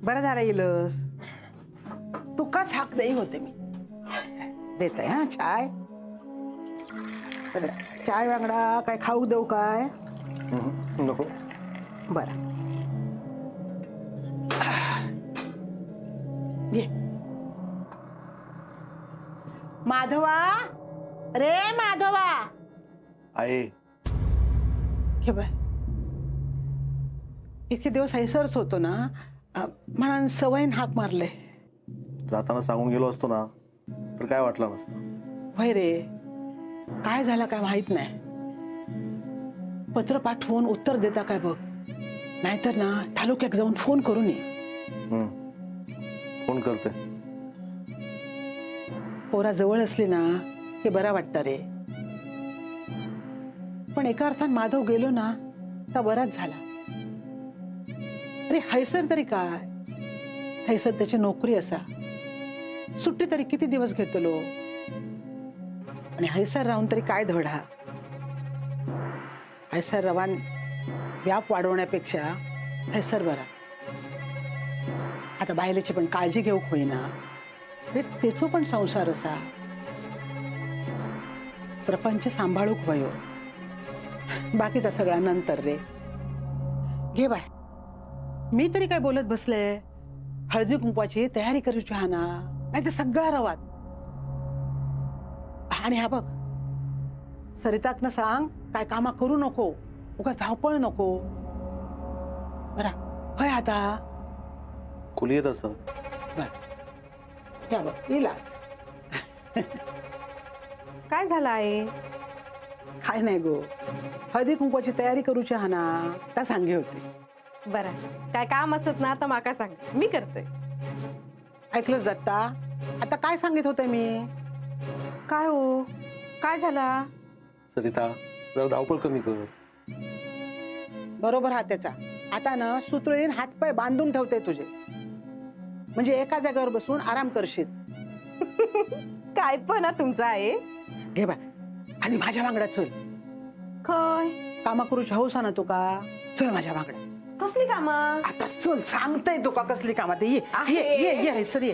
बरं झालं येलस. तुकाच हाक देई होते मी. देत आहे हा चाय. बरं चाय वांगडा काय खाऊ देऊ काय? नको. बरं घे. माधवा, रे माधवा. आहे. घे बाय. इतके दिवस हैसरच होतो ना, म्हणून सवयीन हाक मारले. जाताना सांगून गेलो असतो ना तर काय वाटलं नसतं. होय रे, काय झालं काय माहित नाही. पत्र पाठवून उत्तर देता काय बघ, नाहीतर ना तालुक्यात जाऊन फोन करून ये. फोन करते. पोरा जवळ असली ना हे बरं वाटतं रे. पण एका अर्थात माधव गेलो ना तर बराच झाला. अरे हैसर तरी काय, हैसर त्याची नोकरी असा, सुट्टी तरी किती दिवस घेतलो. आणि हैसर राहून तरी काय धडा. हैसर रवान व्याप वाढवण्यापेक्षा हैसर बरा. आता बायलेची पण काळजी घेऊ होईना. अरे त्याचो पण संसार असा, प्रपंच सांभाळूक वयो. बाकीचा सगळा नंतर रे. घे बाय. मी तरी काय बोलत बसले. हळदी कुंकवाची तयारी करूची हा ना, नाही तर सगळा रवात. आणि हा बघ, सरिताकनं सांग काय कामा करू नको, उगाच धावपळ नको. बरा होय आता. कुली येत असत. बर या बघ इलाज. काय झालं आहे? काय नाही गो, हळदी कुंकवाची तयारी करूची हा ना, त्या सांगे होते. बरं, काय काम असत ना तर माका सांग, मी करते. ऐकलंच दत्ता, आता काय सांगित होते मी? काय हो, काय झाला? सरिता जरा धावपळ कमी कर. बरोबर हा त्याचा. आता ना सुतळीन हातपाय बांधून ठेवते तुझे, म्हणजे एका जागेवर बसून आराम करशील. काय पण तुमचा आहे. घे बाय, आणि माझ्या वांगडा चल. काय कामा करूची हौस ना तुका, चल माझ्या वांगडा. कसली कामा? आता चल, सांगताय तुका कसली कामा ते. ये ये ये ये सर ये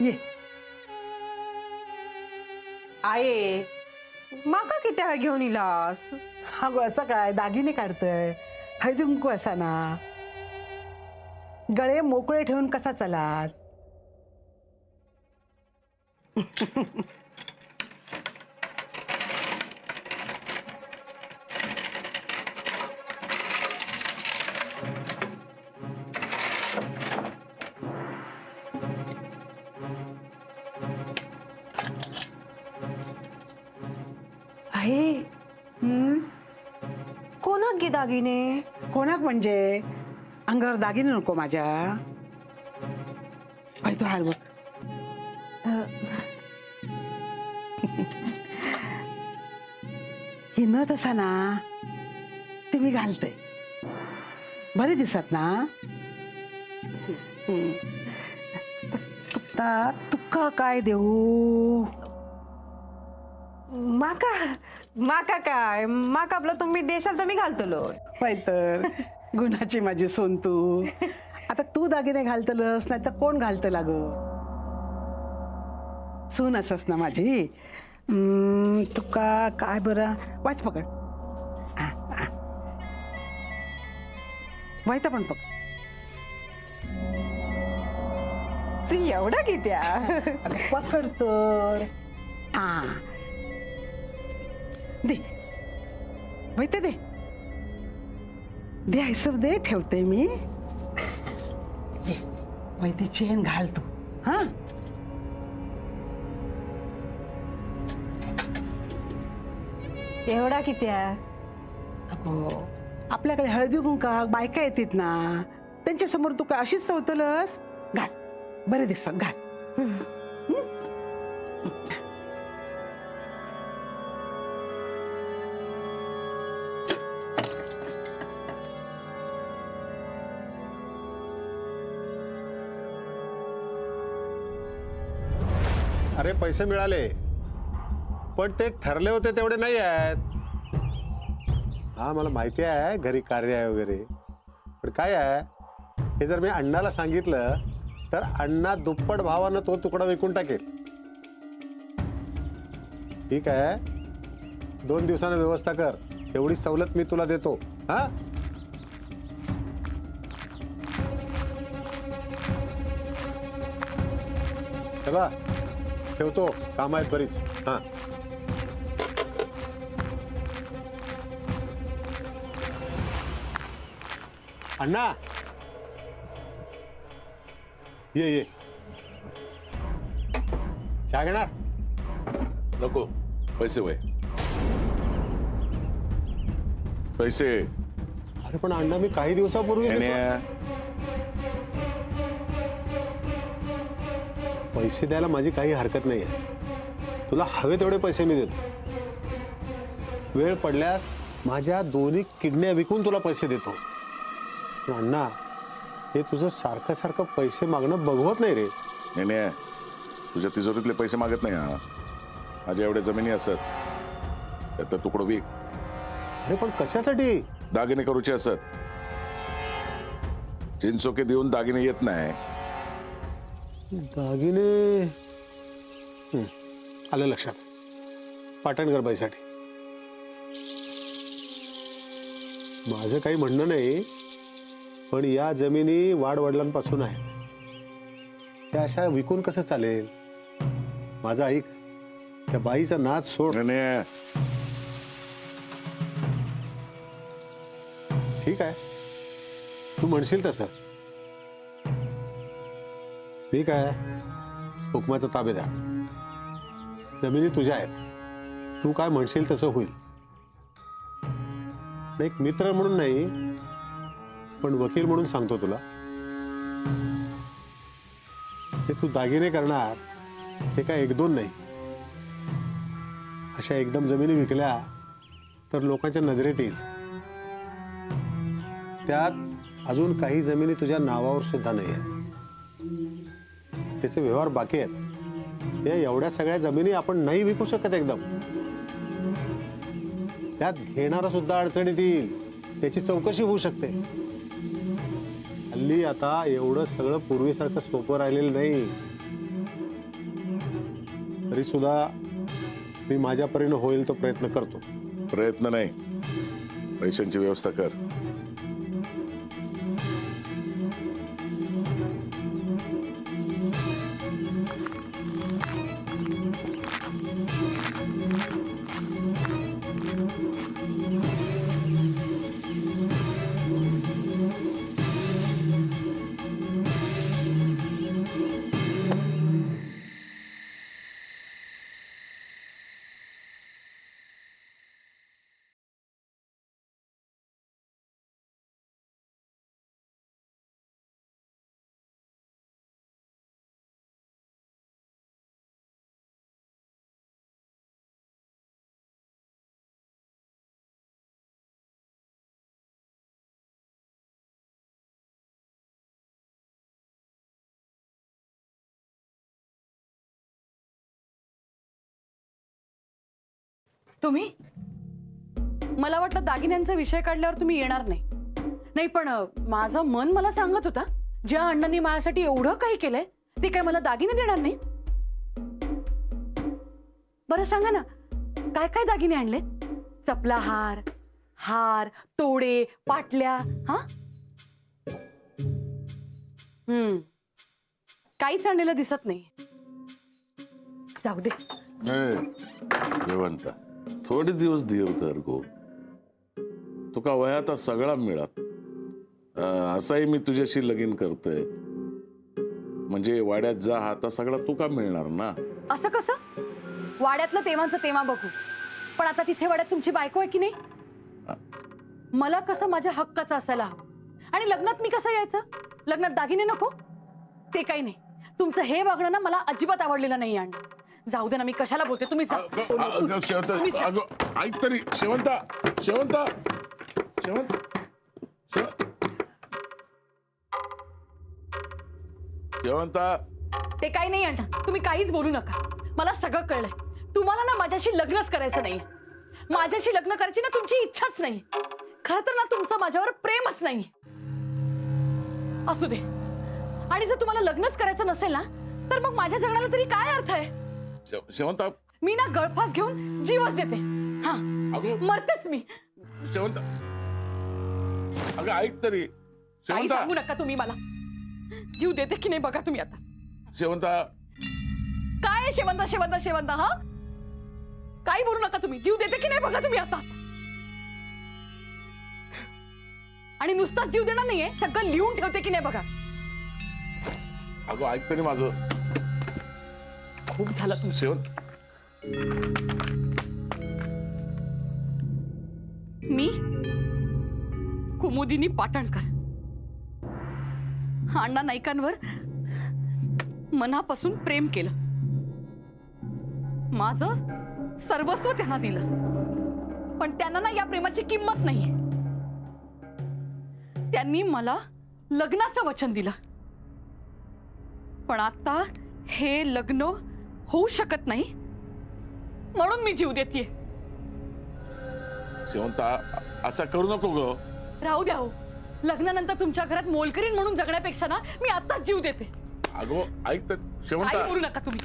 ये. आहे माका किती वेळ घेऊन इलास? हा गो असं काय दागिने काढतय, हळदी कुंकू असा ना, गळे मोकळे ठेवून कसा चलात. आहे कोणाक गे दागिने? कोणाक म्हणजे अंगावर दागिने नको माझ्या. तो हाल बघ. ही न तसा ना ते मी घालते, बरे दिसत ना. तुका काय देऊ? माका माका काय, माका आपलं तुम्ही देशाल तर मी घालतलो. होय तर गुणाची माझी सोन तू. आता तू दागिने घालतलस नाही तर कोण घालत लाग. सून असस ना माझी. तुका काय बरं वाच पकड. वायता पण पकड. तू एवढा कित्या? पकड तर. दे माहिती दे. दे हैसर दे, ठेवते मी. माहिती चेन घाल तू. हा एवढा कित्या? अगो आपल्याकडे हळदी कुंका बायका येतात ना, त्यांच्या समोर तू काय अशीच चवतलस. घाल, बरे दिसतात, घाल. अरे पैसे मिळाले, पण ते ठरले होते तेवढे नाही आहेत. हा मला माहिती आहे घरी कार्य आहे वगैरे, पण काय आहे, हे जर मी अण्णाला सांगितलं तर अण्णा दुप्पट भावानं तो तुकडा विकून टाकेल. ठीक आहे, 2 दिवसानं व्यवस्था कर, एवढी सवलत मी तुला देतो. हा, बा ठेवतो, काम आहेत बरीच. हा, अण्णा ये चहा घेणार? नको, पैसे वय पैसे. अरे पण अण्णा, मी काही दिवसापूर्वी पैसे द्यायला माझी काही हरकत नाही आहे. तुला हवे तेवढे पैसे मी देतो. वेळ पडल्यास माझ्या 2 किडन्या विकून तुला पैसे देतो. पण अण्णा, हे तुझं सारखं सारखं पैसे मागणं बघवत नाही रे. नाही, तुझ्या तिजोरीतले पैसे मागत नाही. हा, माझ्या एवढ्या जमिनी असत त्यात तुकडो विक. अरे पण कशासाठी? दागिने करूचे असत. चिंचोके देऊन दागिने येत नाही. दागिने आलं लक्षात. पाटणकर बाईसाठी. माझं काही म्हणणं नाही, पण या जमिनी वाडवडिलांपासून आहे. त्या अशा विकून कसं चालेल? माझं ऐक, त्या बाईचा नाद सोड. नाही, ठीक आहे, तू म्हणशील तसं. मी काय हुकमाचा ताबेदार. जमिनी तुझ्या आहेत, तू काय म्हणशील तसं होईल. एक मित्र म्हणून नाही, पण वकील म्हणून सांगतो तुला, हे तू दागिने करणार हे काय 1-2 नाही. अशा एकदम जमिनी विकल्या तर लोकांच्या नजरेत येईल. त्यात अजून काही जमिनी तुझ्या नावावर सुद्धा नाही आहेत. त्याचे व्यवहार बाकी आहेत. या एवढ्या सगळ्या जमिनी आपण नाही विकू शकत एकदम. त्यात घेणारा सुद्धा अडचणीत येईल. त्याची चौकशी होऊ शकते. हल्ली आता एवढं सगळं पूर्वीसारखं सोपं राहिलेलं नाही. तरी सुद्धा मी माझ्या परीने होईल तो प्रयत्न करतो. प्रयत्न नाही, पैशांची व्यवस्था कर. तुम्ही, मला वाटलं दागिन्यांचा विषय काढल्यावर तुम्ही येणार नाही. नाही, पण माझं मन मला सांगत होता, ज्या अण्णांनी माझ्यासाठी एवढं काही केलंय ते काय मला दागिने देणार नाही. बरं सांगा ना, काय काय दागिने आणलेत? चपला, हार, हार, तोडे, पाटल्या. हा, काहीच आणलेलं दिसत नाही. जाऊ दे. जेवंत थोडे दिवस धीर धर गो. तुका वयाता सगळा मिळत. असाही मी तुझ्याशी लगीन करतोय म्हणजे वाड्यात जा आता सगळा तुका मिळणार ना. असं कसं? वाड्यातलं तेव्हाचं तेव्हा बघू, पण आता तिथे वाड्यात तुमची बायको आहे की नाही? मला कसं माझ्या हक्काचं असायला हवं. आणि लग्नात मी कसं यायचं? लग्नात दागिने नको? ते काही नाही. तुमचं हे वागणं ना मला अजिबात आवडलेलं नाही. आणि जाऊ दे ना, मी कशाला बोलते. तुम्ही ऐक तरी. शेवंता, शेवंता, शेवंत, शेवंता. ते काही नाही अण्णा, तुम्ही काहीच बोलू नका. मला सगळं कळलंय. तुम्हाला ना माझ्याशी लग्नच करायचं नाही. माझ्याशी लग्न करायची ना तुमची इच्छाच नाही. खरं तर ना तुमचं माझ्यावर प्रेमच नाही. असू दे. आणि जर तुम्हाला लग्नच करायचं नसेल ना तर मग माझ्या जगण्याला तरी काय अर्थ आहे? शेवंता मी ना गळफास घेऊन जीवच देते. हा अगं मरतेच मी. शेवंता अगं ऐक तरी. काही शेवंता सांगू नका तुम्ही मला. जीव देते की नाही बघा तुम्ही आता. शेवंता काय आहे शेवंता शेवंता शेवंता? हा काही बोलू नका तुम्ही. जीव देते की नाही बघा तुम्ही आता. आणि नुसताच जीव देणार नाहीये, सगळं लिहून ठेवते की नाही बघा. अगं ऐक तरी माझं. खूप झालं तुमचं. शेवंत मी कुमुदिनी पाटणकर अण्णा नाईकांवर मनापासून प्रेम केलं. माझं सर्वस्व त्यांना दिलं, पण त्यांना ना या प्रेमाची किंमत नाहीये. त्यांनी मला लग्नाचं वचन दिलं, पण आता हे लग्न होऊ शकत नाही म्हणून मी जीव देतेय. शेवंता असं करू नको ग. राहू द्या हो. लग्नानंतर तुमच्या घरात मोलकरीण म्हणून जगण्यापेक्षा ना मी आताच जीव देते. अगं ऐक तर काही शेवंता. बोलू नका तुम्ही.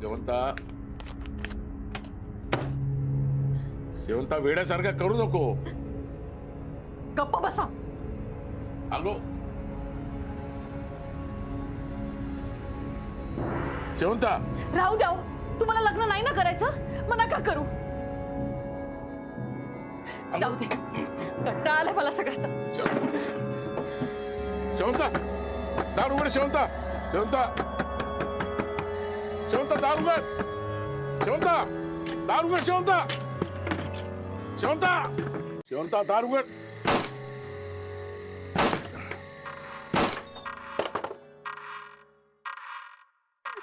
शेवंता शेवंता वेड्यासारखा करू नको. गप्प बसा. अगो शेवंता राहू द्या हो. तुम्हाला लग्न नाही ना करायचं मग नका करू. जाऊ दे. कंटाळा आलाय मला सगळ्याचा. शेवंता दार उघड. शेवंता शेवंता शेवंता दार उघड. शेवंता दार उघड. शेवंता शेवंता शेवंता दार उघड.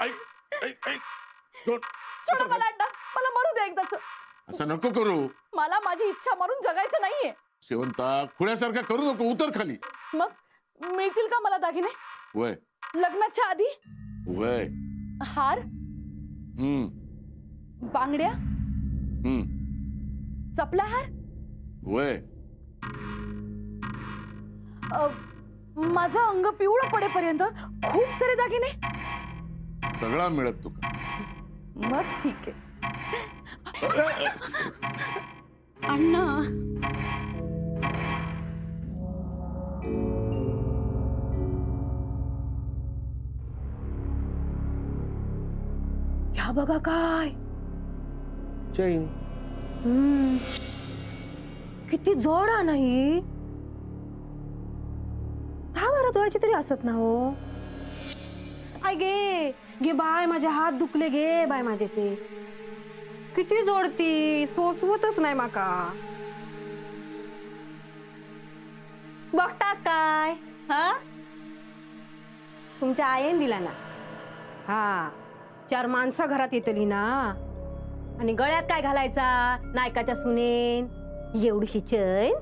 ऐक ऐक ऐक. सोडा मला अण्णा. मला मरू दे एकदाच. असं नको करू. मला माझी इच्छा मारून जगायचं नाहीये. शेवंता खुळ्यासारखा करू नको. उतर खाली. मग मिळतील का मला दागिने वय लग्नाच्या आधी? वय हार, बांगड्या, चपलाहार, वय माझं अंग पिवळं पडेपर्यंत खूप सारे दागिने. सगळा मिळत तुका. मग ठीक आहे. अण्णा ह्या बघा काय चैन. किती जोड हा नाही. 10-12 तोळ्याची तरी असत ना हो. आय गे गे बाय, माझे हात दुखले गे बाय माझे. ते किती जोडती, सोसवतच नाही माका. बघतास काय? हा तुमच्या आईन दिला ना. हा 4 माणसं घरात येतली ना. आणि गळ्यात काय घालायचा नायकाच्या सुनेन? एवढीशी चैन.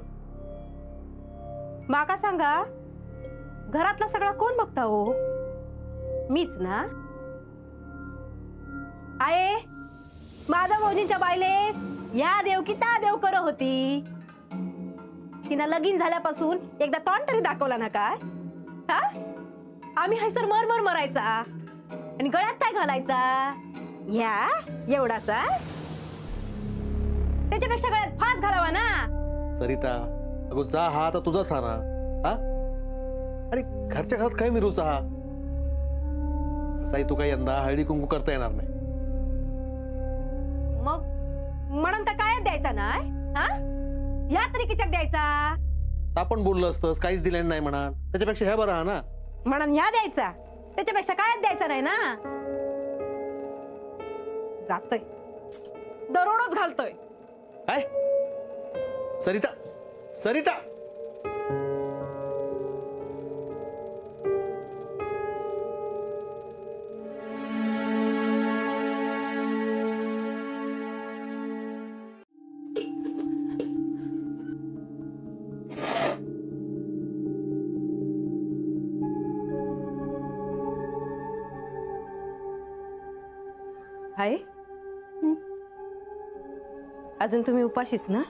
माका सांगा, घरातला सगळा कोण बघता हो? मीच ना. आये माझा भाऊजींच्या बायले या देव की त्या देव कर होती. तिनं लगीन झाल्यापासून एकदा तोंड तरी दाखवला ना काय? हा आम्ही हैसर मर मरायचा. आणि गळ्यात काय घालायचा? ह्या एवढाचा. त्याच्यापेक्षा गळ्यात फास घालावा ना. सरिता अगो जा. हा आता तुझाच हा ना. हा आणि घरच्या घरात काय मिरूचा हा. असाही तू काय यंदा हळदी कुंकू करता येणार नाही. मग म्हणून तर काय द्यायचा नाही. हा ह्या तरी किचक द्यायचा. आपण बोललो असतंस, काहीच दिलं नाही म्हणा. त्याच्यापेक्षा ह्या बरं हा ना. म्हणून ह्या द्यायचा. त्याच्यापेक्षा काय द्यायचा नाही ना. जातोय दरोडच घालतोय. काय सरिता सरिता. आहे अजून तुम्ही उपाशीच ना.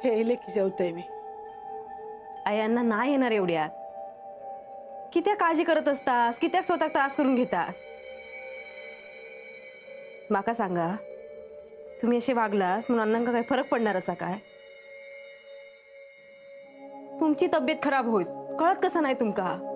हे इले की जेवतोय मी. आयांना नाही येणार एवढ्यात. कित्या काळजी करत असतास, कित्याक स्वतः त्रास करून घेतास. माका सांगा, तुम्ही असे वागलास म्हणून अण्णांका काही फरक पडणार असा काय? तुमची तब्येत खराब होईल कळत कसं नाही तुमका?